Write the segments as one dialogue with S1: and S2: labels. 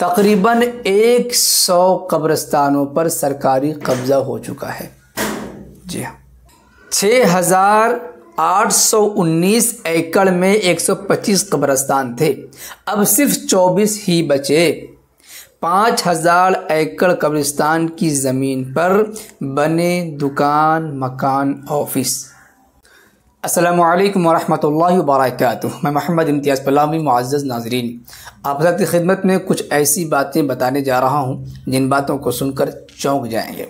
S1: तकरीबन 100 कब्रिस्तानों पर सरकारी कब्जा हो चुका है। जी हाँ, 6,819 एकड़ में 125 कब्रिस्तान थे, अब सिर्फ 24 ही बचे। 5,000 एकड़ कब्रिस्तान की ज़मीन पर बने दुकान, मकान, ऑफिस। अस्सलामुअलैकुम वरहमतुल्लाहि वबरकातुहू। मैं मोहम्मद इम्तियाज़ पलामी। मुअज़्ज़ज़ नाज़रीन, आप हज़रात की खिदमत में कुछ ऐसी बातें बताने जा रहा हूँ जिन बातों को सुनकर चौंक जाएंगे,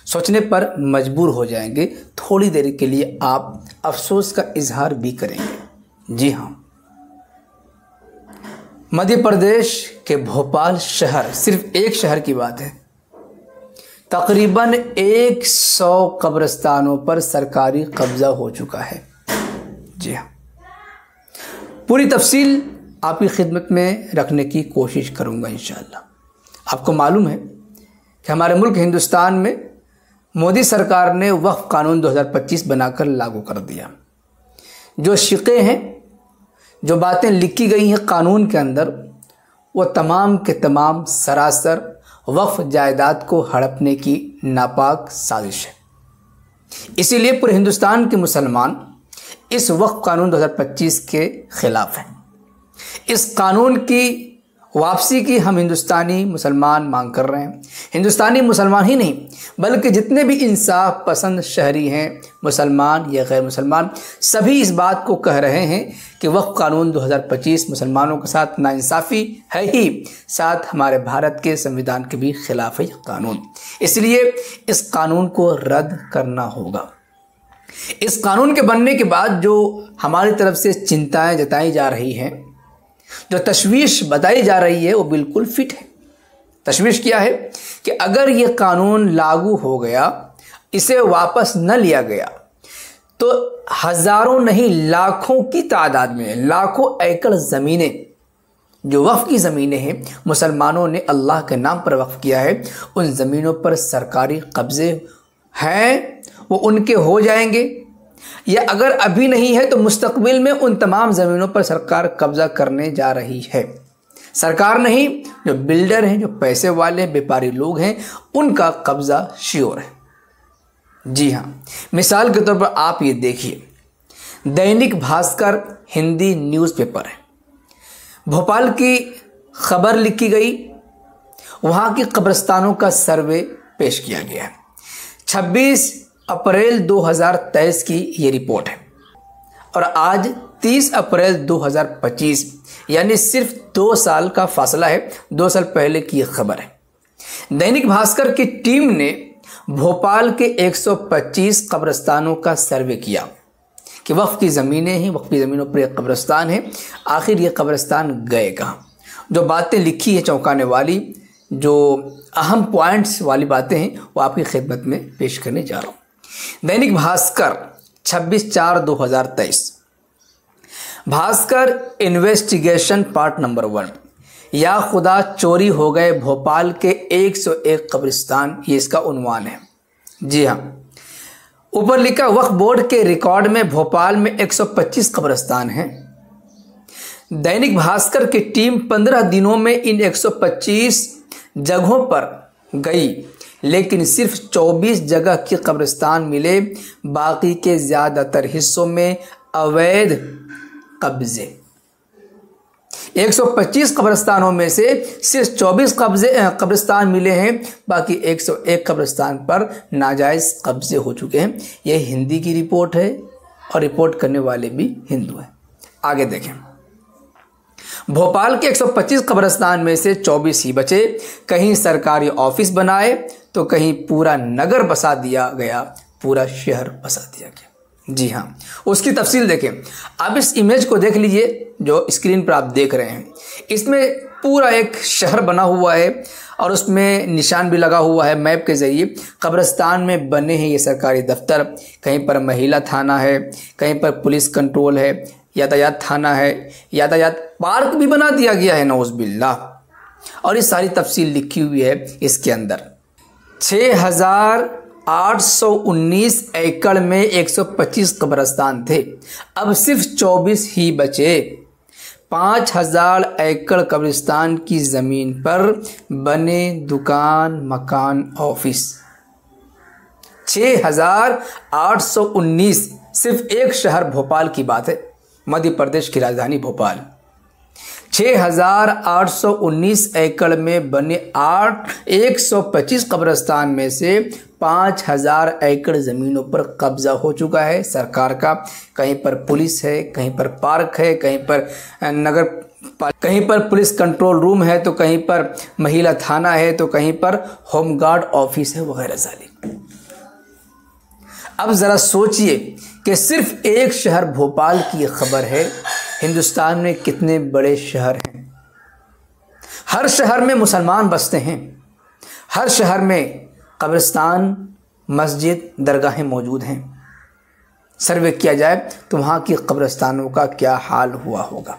S1: सोचने पर मजबूर हो जाएंगे, थोड़ी देर के लिए आप अफसोस का इजहार भी करेंगे। जी हाँ, मध्य प्रदेश के भोपाल शहर, सिर्फ एक शहर की बात है, तकरीबन 100 कब्रिस्तानों पर सरकारी कब्जा हो चुका है। जी हाँ, पूरी तफसील आपकी खिदमत में रखने की कोशिश करूँगा इंशाअल्लाह। आपको मालूम है कि हमारे मुल्क हिंदुस्तान में मोदी सरकार ने वक्फ कानून 2025 बनाकर लागू कर दिया। जो शिक़े हैं, जो बातें लिखी गई हैं कानून के अंदर, वो तमाम के तमाम सरासर वक्फ जायदाद को हड़पने की नापाक साजिश है। इसीलिए पूरे हिंदुस्तान के मुसलमान इस वक्फ कानून 2025 के खिलाफ हैं। इस कानून की वापसी की हम हिंदुस्तानी मुसलमान मांग कर रहे हैं। हिंदुस्तानी मुसलमान ही नहीं, बल्कि जितने भी इंसाफ पसंद शहरी हैं, मुसलमान या गैर मुसलमान, सभी इस बात को कह रहे हैं कि वक्फ कानून 2025 मुसलमानों के साथ नाइंसाफ़ी है ही, साथ हमारे भारत के संविधान के भी खिलाफ है कानून। इसलिए इस कानून को रद्द करना होगा। इस कानून के बनने के बाद जो हमारी तरफ से चिंताएं जताई जा रही हैं, जो तशवीश बताई जा रही है, वो बिल्कुल फिट है। तशवीश क्या है कि अगर ये कानून लागू हो गया, इसे वापस न लिया गया, तो हज़ारों नहीं लाखों की तादाद में, लाखों एकड़ ज़मीनें जो वक्फ की ज़मीनें हैं, मुसलमानों ने अल्लाह के नाम पर वक्फ किया है, उन ज़मीनों पर सरकारी कब्ज़े हैं, वो उनके हो जाएंगे। या अगर अभी नहीं है तो मुस्तकबिल में उन तमाम ज़मीनों पर सरकार कब्ज़ा करने जा रही है। सरकार नहीं, जो बिल्डर हैं, जो पैसे वाले व्यापारी लोग हैं, उनका कब्ज़ा श्योर है। जी हाँ, मिसाल के तौर पर आप ये देखिए, दैनिक भास्कर हिंदी न्यूज़पेपर है, भोपाल की खबर लिखी गई, वहाँ की कब्रिस्तानों का सर्वे पेश किया गया है। 26 अप्रैल 2023 की ये रिपोर्ट है और आज 30 अप्रैल 2025, यानी सिर्फ 2 साल का फासला है। 2 साल पहले की यह खबर है। दैनिक भास्कर की टीम ने भोपाल के 125 कब्रिस्तानों का सर्वे किया कि वक्फ की ज़मीनें हैं, वक्फ की ज़मीनों पर एक कब्रिस्तान है, आखिर ये कब्रिस्तान गए कहाँ। जो बातें लिखी है चौंकाने वाली, जो अहम पॉइंट्स वाली बातें हैं, वो आपकी खिदमत में पेश करने जा रहा हूँ। Dainik Bhaskar 26/4/2023, Bhaskar investigation part number 1, या खुदा चोरी हो गए भोपाल के 101 कब्रिस्तान, ये इसका उन्वान है। जी हाँ, ऊपर लिखा वक्फ बोर्ड के रिकॉर्ड में भोपाल में 125 कब्रिस्तान हैं। दैनिक भास्कर की टीम 15 दिनों में इन 125 जगहों पर गई, लेकिन सिर्फ 24 जगह के कब्रिस्तान मिले, बाकी के ज़्यादातर हिस्सों में अवैध कब्जे। 125 कब्रिस्तानों में से सिर्फ 24 कब्रिस्तान मिले हैं, बाकी 101 कब्रिस्तान पर नाजायज़ कब्जे हो चुके हैं। यह हिंदी की रिपोर्ट है और रिपोर्ट करने वाले भी हिंदू हैं। आगे देखें, भोपाल के 125 कब्रिस्तान में से 24 ही बचे। कहीं सरकारी ऑफिस बनाए तो कहीं पूरा नगर बसा दिया गया, पूरा शहर बसा दिया गया। जी हाँ, उसकी तफसील देखें। अब इस इमेज को देख लीजिए जो स्क्रीन पर आप देख रहे हैं। इसमें पूरा एक शहर बना हुआ है और उसमें निशान भी लगा हुआ है मैप के ज़रिए। कब्रिस्तान में बने हैं ये सरकारी दफ्तर, कहीं पर महिला थाना है, कहीं पर पुलिस कंट्रोल है, यातायात थाना है, यातायात पार्क भी बना दिया गया है, नौज़ुबिल्लाह। और ये सारी तफसील लिखी हुई है इसके अंदर। 6,819 एकड़ में 125 कब्रिस्तान थे, अब सिर्फ 24 ही बचे। 5000 एकड़ कब्रिस्तान की ज़मीन पर बने दुकान, मकान, ऑफिस। 6819, सिर्फ एक शहर भोपाल की बात है, मध्य प्रदेश की राजधानी भोपाल। 6819 एकड़ में बने 125 कब्रिस्तान में से 5000 एकड़ ज़मीनों पर कब्जा हो चुका है सरकार का। कहीं पर पुलिस है, कहीं पर पार्क है, कहीं पर पुलिस कंट्रोल रूम है, तो कहीं पर महिला थाना है, तो कहीं पर होमगार्ड ऑफिस है, वगैरह जाली। अब ज़रा सोचिए कि सिर्फ एक शहर भोपाल की ये खबर है, हिंदुस्तान में कितने बड़े शहर हैं। हर शहर में मुसलमान बसते हैं, हर शहर में कब्रिस्तान, मस्जिद, दरगाहें मौजूद हैं। सर्वे किया जाए तो वहाँ की कब्रिस्तानों का क्या हाल हुआ होगा।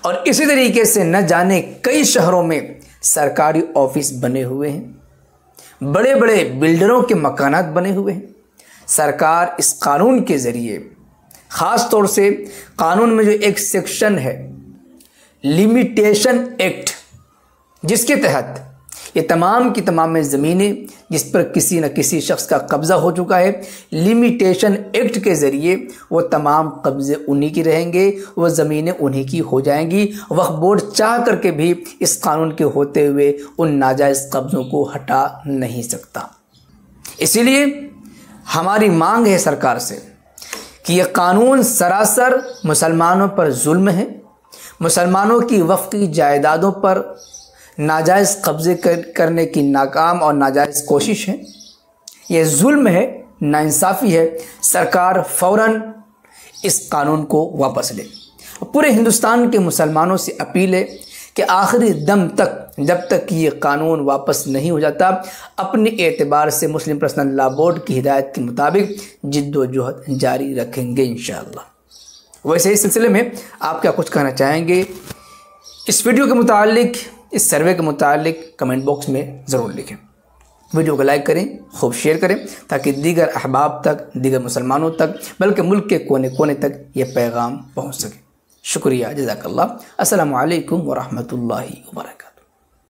S1: और इसी तरीके से न जाने कई शहरों में सरकारी ऑफिस बने हुए हैं, बड़े बड़े बिल्डरों के मकानात बने हुए हैं। सरकार इस कानून के ज़रिए, ख़ास तौर से कानून में जो एक सेक्शन है लिमिटेशन एक्ट, जिसके तहत ये तमाम की तमाम ज़मीनें जिस पर किसी न किसी शख्स का कब्ज़ा हो चुका है, लिमिटेशन एक्ट के ज़रिए वो तमाम कब्ज़े उन्हीं की रहेंगे, वो ज़मीनें उन्हीं की हो जाएंगी। वक्फ बोर्ड चाह करके भी इस कानून के होते हुए उन नाजायज़ कब्ज़ों को हटा नहीं सकता। इसीलिए हमारी मांग है सरकार से कि यह कानून सरासर मुसलमानों पर जुल्म है, मुसलमानों की वक्फ की जायदादों पर नाजायज़ कब्ज़े करने की नाकाम और नाजायज़ कोशिश है। यह जुल्म है, नाइंसाफ़ी है। सरकार फ़ौरन इस कानून को वापस ले। पूरे हिंदुस्तान के मुसलमानों से अपील है कि आखिरी दम तक, जब तक कि ये कानून वापस नहीं हो जाता, अपने एतबार से मुस्लिम पर्सनल लॉ बोर्ड की हिदायत के मुताबिक जिद्दोजहद जारी रखेंगे इंशाअल्लाह। वैसे इस सिलसिले में आप क्या कुछ कहना चाहेंगे, इस वीडियो के मुतालिक, इस सर्वे के मुतालिक कमेंट बॉक्स में ज़रूर लिखें। वीडियो को लाइक करें, खूब शेयर करें, ताकि दीगर अहबाब तक, दीगर मुसलमानों तक, बल्कि मुल्क के कोने कोने तक ये पैगाम पहुँच सके। शुक्रिया, जज़ाकल्लाह। अस्सलामु अलैकुम व रहमतुल्लाहि व बरकातहू।